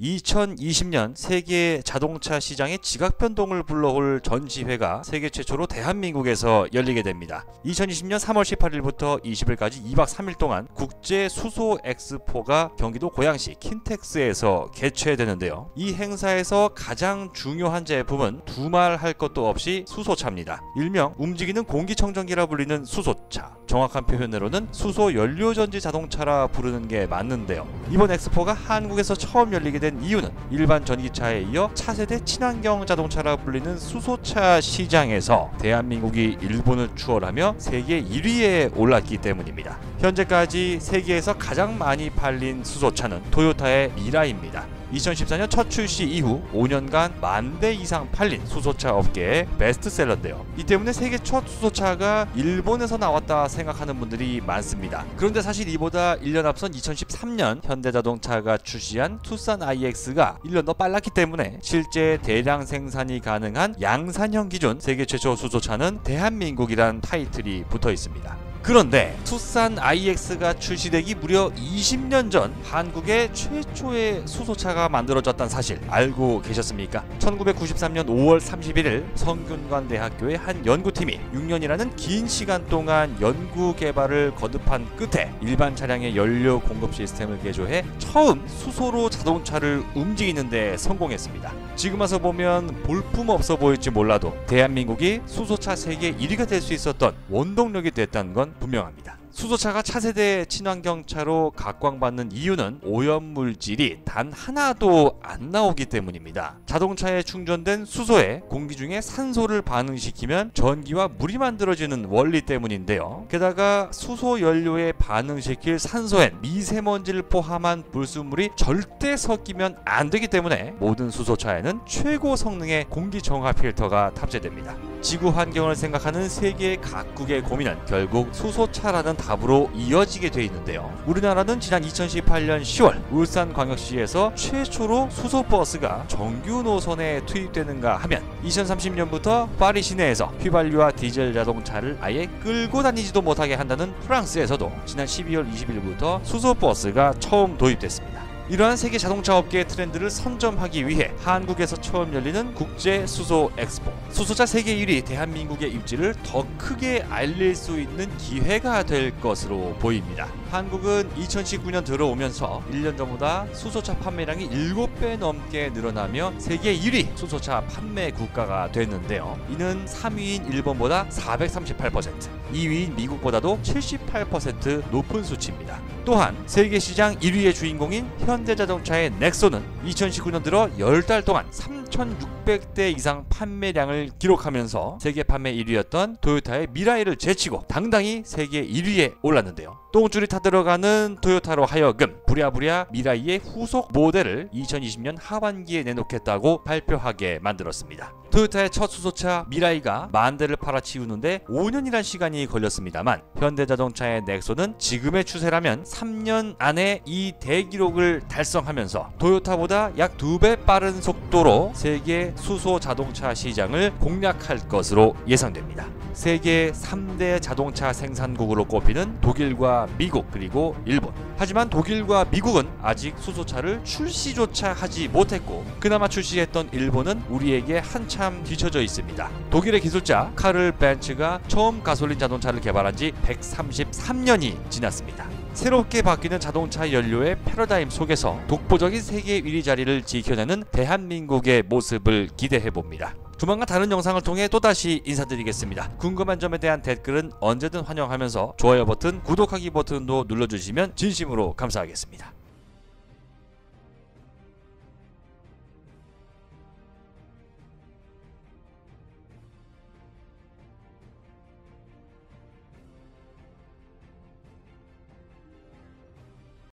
2020년 세계 자동차 시장의 지각 변동을 불러올 전시회가 세계 최초로 대한민국에서 열리게 됩니다. 2020년 3월 18일부터 20일까지 2박 3일 동안 국제 수소 엑스포가 경기도 고양시 킨텍스에서 개최되는데요. 이 행사에서 가장 중요한 제품은 두말할 것도 없이 수소차입니다. 일명 움직이는 공기청정기라 불리는 수소차, 정확한 표현으로는 수소 연료전지 자동차라 부르는 게 맞는데요. 이번 엑스포가 한국에서 처음 열리게 된 이유는 일반 전기차에 이어 차세대 친환경 자동차라 불리는 수소차 시장에서 대한민국이 일본을 추월하며 세계 1위에 올랐기 때문입니다. 현재까지 세계에서 가장 많이 팔린 수소차는 토요타의 미라이입니다. 2014년 첫 출시 이후 5년간 10,000대 이상 팔린 수소차 업계의 베스트셀러인데요. 이 때문에 세계 첫 수소차가 일본에서 나왔다 생각하는 분들이 많습니다. 그런데 사실 이보다 1년 앞선 2013년 현대자동차가 출시한 투싼 IX가 1년 더 빨랐기 때문에 실제 대량 생산이 가능한 양산형 기준 세계 최초 수소차는 대한민국이란 타이틀이 붙어 있습니다. 그런데 투싼 IX가 출시되기 무려 20년 전 한국의 최초의 수소차가 만들어졌다는 사실 알고 계셨습니까? 1993년 5월 31일 성균관대학교의 한 연구팀이 6년이라는 긴 시간 동안 연구 개발을 거듭한 끝에 일반 차량의 연료 공급 시스템을 개조해 처음 수소로 자동차를 움직이는 데 성공했습니다. 지금 와서 보면 볼품없어 보일지 몰라도 대한민국이 수소차 세계 1위가 될 수 있었던 원동력이 됐다는 건 분명합니다. 수소차가 차세대 친환경차로 각광받는 이유는 오염물질이 단 하나도 안 나오기 때문입니다. 자동차에 충전된 수소에 공기 중에 산소를 반응시키면 전기와 물이 만들어지는 원리 때문인데요. 게다가 수소 연료에 반응시킬 산소엔 미세먼지를 포함한 불순물이 절대 섞이면 안 되기 때문에 모든 수소차에는 최고 성능의 공기정화 필터가 탑재됩니다. 지구 환경을 생각하는 세계 각국의 고민은 결국 수소차라는 답으로 이어지게 돼 있는데요. 우리나라는 지난 2018년 10월 울산광역시에서 최초로 수소버스가 정규 노선에 투입되는가 하면 2030년부터 파리 시내에서 휘발유와 디젤 자동차를 아예 끌고 다니지도 못하게 한다는 프랑스에서도 지난 12월 20일부터 수소버스가 처음 도입됐습니다. 이러한 세계 자동차 업계의 트렌드를 선점하기 위해 한국에서 처음 열리는 국제 수소 엑스포, 수소차 세계 1위 대한민국의 입지를 더 크게 알릴 수 있는 기회가 될 것으로 보입니다. 한국은 2019년 들어오면서 1년 전보다 수소차 판매량이 7배 넘게 늘어나며 세계 1위 수소차 판매 국가가 됐는데요. 이는 3위인 일본보다 438%, 2위인 미국보다도 78% 높은 수치입니다. 또한 세계 시장 1위의 주인공인 현대자동차의 넥소는 2019년 들어 10달 동안 3,600대 이상 판매량을 기록하면서 세계 판매 1위였던 토요타의 미라이를 제치고 당당히 세계 1위에 올랐는데요. 똥줄이 타들어가는 토요타로 하여금 부랴부랴 미라이의 후속 모델을 2020년 하반기에 내놓겠다고 발표하게 만들었습니다. 토요타의 첫 수소차 미라이가 10,000대를 팔아치우는데 5년이란 시간이 걸렸습니다만 현대자동차의 넥소는 지금의 추세라면 3년 안에 이 대기록을 달성하면서 토요타보다 약 2배 빠른 속도로 세계 수소 자동차 시장을 공략할 것으로 예상됩니다. 세계 3대 자동차 생산국으로 꼽히는 독일과 미국 그리고 일본. 하지만 독일과 미국은 아직 수소차를 출시조차 하지 못했고 그나마 출시했던 일본은 우리에게 한참 뒤처져 있습니다. 독일의 기술자 카를 벤츠가 처음 가솔린 자동차를 개발한 지 133년이 지났습니다. 새롭게 바뀌는 자동차 연료의 패러다임 속에서 독보적인 세계 1위 자리를 지켜내는 대한민국의 모습을 기대해봅니다. 조만간 다른 영상을 통해 또다시 인사드리겠습니다. 궁금한 점에 대한 댓글은 언제든 환영하면서 좋아요 버튼, 구독하기 버튼도 눌러주시면 진심으로 감사하겠습니다.